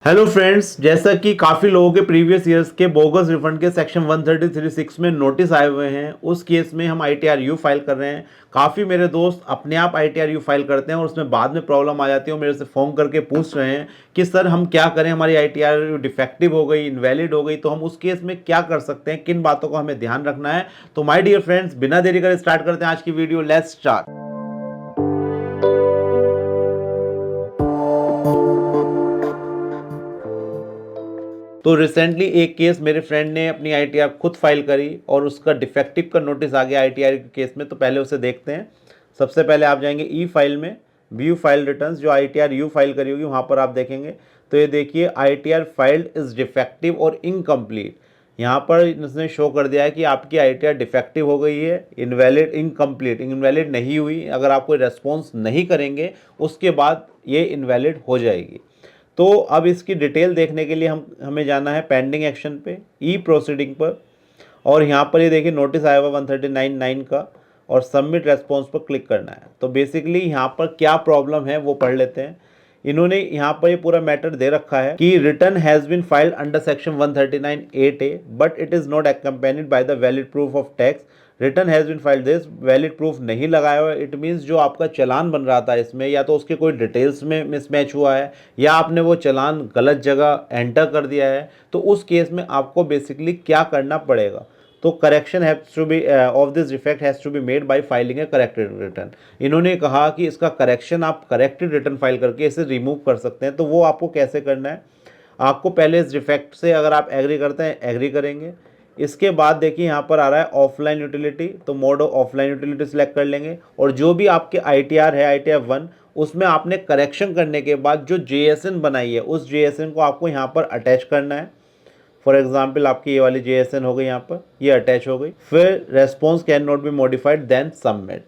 Hello friends, जैसा कि काफ़ी लोगों के प्रीवियस ईयर्स के बोगस रिफंड के सेक्शन 133(6) में नोटिस आए हुए हैं। उस केस में हम ITRU फाइल कर रहे हैं। काफ़ी मेरे दोस्त अपने आप ITRU फाइल करते हैं और उसमें बाद में प्रॉब्लम आ जाती है और मेरे से फ़ोन करके पूछ रहे हैं कि सर हम क्या करें, हमारी ITRU डिफेक्टिव हो गई, इनवैलिड हो गई, तो हम उस केस में क्या कर सकते हैं, किन बातों का हमें ध्यान रखना है। तो माय डियर फ्रेंड्स, बिना देरी करे स्टार्ट करते हैं आज की वीडियो। Let's start. तो रिसेंटली एक केस मेरे फ्रेंड ने अपनी ITR खुद फाइल करी और उसका डिफेक्टिव का नोटिस आ गया ITR के केस में। तो पहले उसे देखते हैं। सबसे पहले आप जाएंगे ई फाइल में, व्यू फाइल रिटर्न्स, जो ITRU फाइल करी होगी वहाँ पर आप देखेंगे। तो ये देखिए ITR फाइल्ड इज़ डिफेक्टिव और इनकम्प्लीट। यहाँ पर इसने शो कर दिया है कि आपकी ITR डिफेक्टिव हो गई है, इनवैलिड, इनकम्प्लीट, इनवैलिड नहीं हुई। अगर आप कोई रेस्पॉन्स नहीं करेंगे उसके बाद ये इनवैलिड हो जाएगी। तो अब इसकी डिटेल देखने के लिए हमें जाना है पेंडिंग एक्शन पे, ई प्रोसीडिंग पर, और यहाँ पर ये देखिए नोटिस आया हुआ 139(9) का, और सबमिट रेस्पॉन्स पर क्लिक करना है। तो बेसिकली यहाँ पर क्या प्रॉब्लम है वो पढ़ लेते हैं। इन्होंने यहाँ पर ये पूरा मैटर दे रखा है कि return has been filed under section 139(8)(a) but it is not accompanied by the valid proof of tax. Return has been filed, this valid proof नहीं लगाया हुआ। इट मीन्स जो आपका चालान बन रहा था इसमें, या तो उसके कोई डिटेल्स में मिसमैच हुआ है या आपने वो चालान गलत जगह एंटर कर दिया है। तो उस केस में आपको बेसिकली क्या करना पड़ेगा, तो correction has to be of this defect has to be made by filing a corrected return. इन्होंने कहा कि इसका करेक्शन आप करेक्टेड रिटर्न फाइल करके इसे रिमूव कर सकते हैं। तो वो आपको कैसे करना है, आपको पहले इस डिफेक्ट से अगर आप एग्री करते हैं एग्री करेंगे। इसके बाद देखिए यहाँ पर आ रहा है ऑफलाइन यूटिलिटी, तो मोड ऑफलाइन यूटिलिटी सिलेक्ट कर लेंगे और जो भी आपके ITR है ITR 1, उसमें आपने करेक्शन करने के बाद जो JSN बनाई है उस JSN को आपको यहाँ पर अटैच करना है। फॉर एग्जाम्पल आपकी ये वाली JSN हो गई, यहाँ पर ये अटैच हो गई। फिर response can not be modified then submit.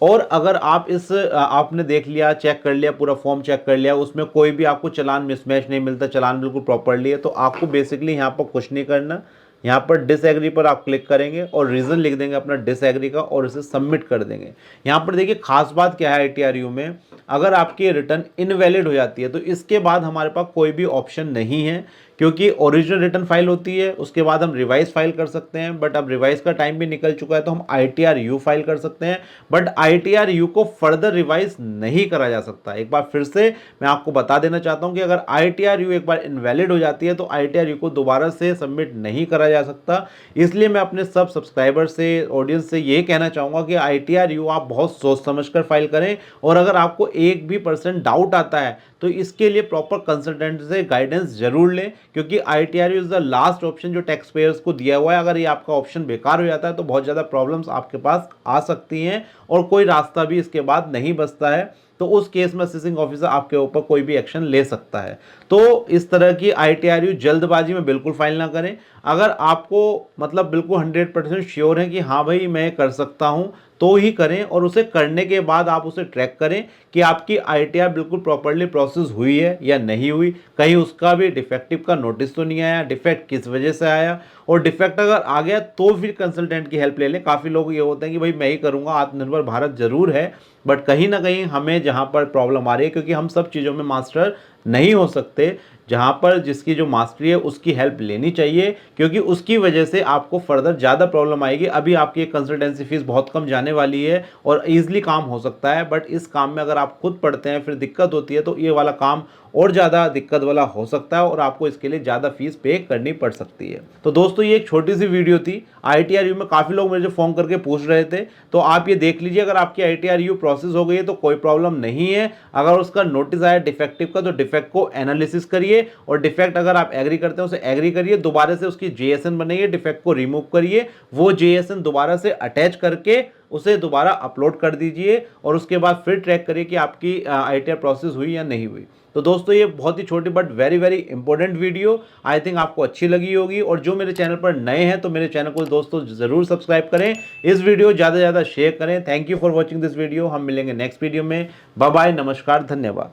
और अगर आप आपने देख लिया, चेक कर लिया, पूरा फॉर्म चेक कर लिया, उसमें कोई भी आपको चालान मिसमैच नहीं मिलता, चालान बिल्कुल प्रॉपरली है, तो आपको बेसिकली यहाँ पर कुछ नहीं करना। यहाँ पर डिसएग्री पर आप क्लिक करेंगे और रीज़न लिख देंगे अपना डिसएग्री का और इसे सबमिट कर देंगे। यहाँ पर देखिए खास बात क्या है ITRU में, अगर आपकी रिटर्न इनवैलिड हो जाती है तो इसके बाद हमारे पास कोई भी ऑप्शन नहीं है, क्योंकि ओरिजिनल रिटर्न फाइल होती है, उसके बाद हम रिवाइज फाइल कर सकते हैं। बट अब रिवाइज का टाइम भी निकल चुका है तो हम ITRU फाइल कर सकते हैं, बट ITRU को फर्दर रिवाइज नहीं करा जा सकता। एक बार फिर से मैं आपको बता देना चाहता हूं कि अगर ITRU एक बार इनवैलिड हो जाती है तो ITRU को दोबारा से सबमिट नहीं करा जा सकता। इसलिए मैं अपने सब सब्सक्राइबर से, ऑडियंस से ये कहना चाहूँगा कि ITRU आप बहुत सोच समझ कर फाइल करें, और अगर आपको एक भी % डाउट आता है तो इसके लिए प्रॉपर कंसल्टेंट से गाइडेंस जरूर लें, क्योंकि ITRU is the last option जो टैक्स पेयर्स को दिया हुआ है। अगर ये आपका ऑप्शन बेकार हो जाता है तो बहुत ज़्यादा प्रॉब्लम्स आपके पास आ सकती हैं और कोई रास्ता भी इसके बाद नहीं बचता है। तो उस केस में असेसिंग ऑफिसर आपके ऊपर कोई भी एक्शन ले सकता है। तो इस तरह की ITRU जल्दबाजी में बिल्कुल फाइल ना करें। अगर आपको मतलब बिल्कुल 100% श्योर है कि हाँ भाई मैं कर सकता हूँ, तो ही करें, और उसे करने के बाद आप उसे ट्रैक करें कि आपकी ITR बिल्कुल प्रॉपरली प्रोसेस हुई है या नहीं हुई, कहीं उसका भी डिफेक्टिव का नोटिस तो नहीं आया, डिफेक्ट किस वजह से आया, और डिफेक्ट अगर आ गया तो फिर कंसल्टेंट की हेल्प ले लें। काफ़ी लोग ये होते हैं कि भाई मैं ही करूँगा, आत्मनिर्भर भारत जरूर है, बट कहीं ना कहीं हमें जहाँ पर प्रॉब्लम आ रही है, क्योंकि हम सब चीज़ों में मास्टर नहीं हो सकते, जहाँ पर जिसकी जो मास्टरी है उसकी हेल्प लेनी चाहिए, क्योंकि उसकी वजह से आपको फर्दर ज़्यादा प्रॉब्लम आएगी। अभी आपकी कंसल्टेंसी फीस बहुत कम जाने वाली है और ईजिली काम हो सकता है, बट इस काम में अगर आप खुद पढ़ते हैं फिर दिक्कत होती है तो ये वाला काम और ज़्यादा दिक्कत वाला हो सकता है और आपको इसके लिए ज़्यादा फीस पे करनी पड़ सकती है। तो दोस्तों ये एक छोटी सी वीडियो थी। ITRU में काफ़ी लोग मुझे फ़ोन करके पूछ रहे थे, तो आप ये देख लीजिए, अगर आपकी ITRU प्रोसेस हो गई है तो कोई प्रॉब्लम नहीं है। अगर उसका नोटिस आया डिफेक्टिव का तो डिफेक्ट को एनालिसिस करिए, और डिफेक्ट अगर आप एग्री करते हैं उसे एग्री करिए, दोबारा से उसकी JSN बनाइए, डिफेक्ट को रिमूव करिए, वो JSN दोबारा से अटैच करके उसे दोबारा अपलोड कर दीजिए, और उसके बाद फिर ट्रैक करिए कि आपकी ITR प्रोसेस हुई या नहीं हुई। तो दोस्तों ये बहुत ही छोटी but very very important video I think आपको अच्छी लगी होगी, और जो मेरे चैनल पर नए हैं तो मेरे चैनल को दोस्तों जरूर सब्सक्राइब करें, इस वीडियो ज़्यादा से ज़्यादा शेयर करें। Thank you for watching this video. हम मिलेंगे नेक्स्ट वीडियो में। बाय बाय, नमस्कार, धन्यवाद।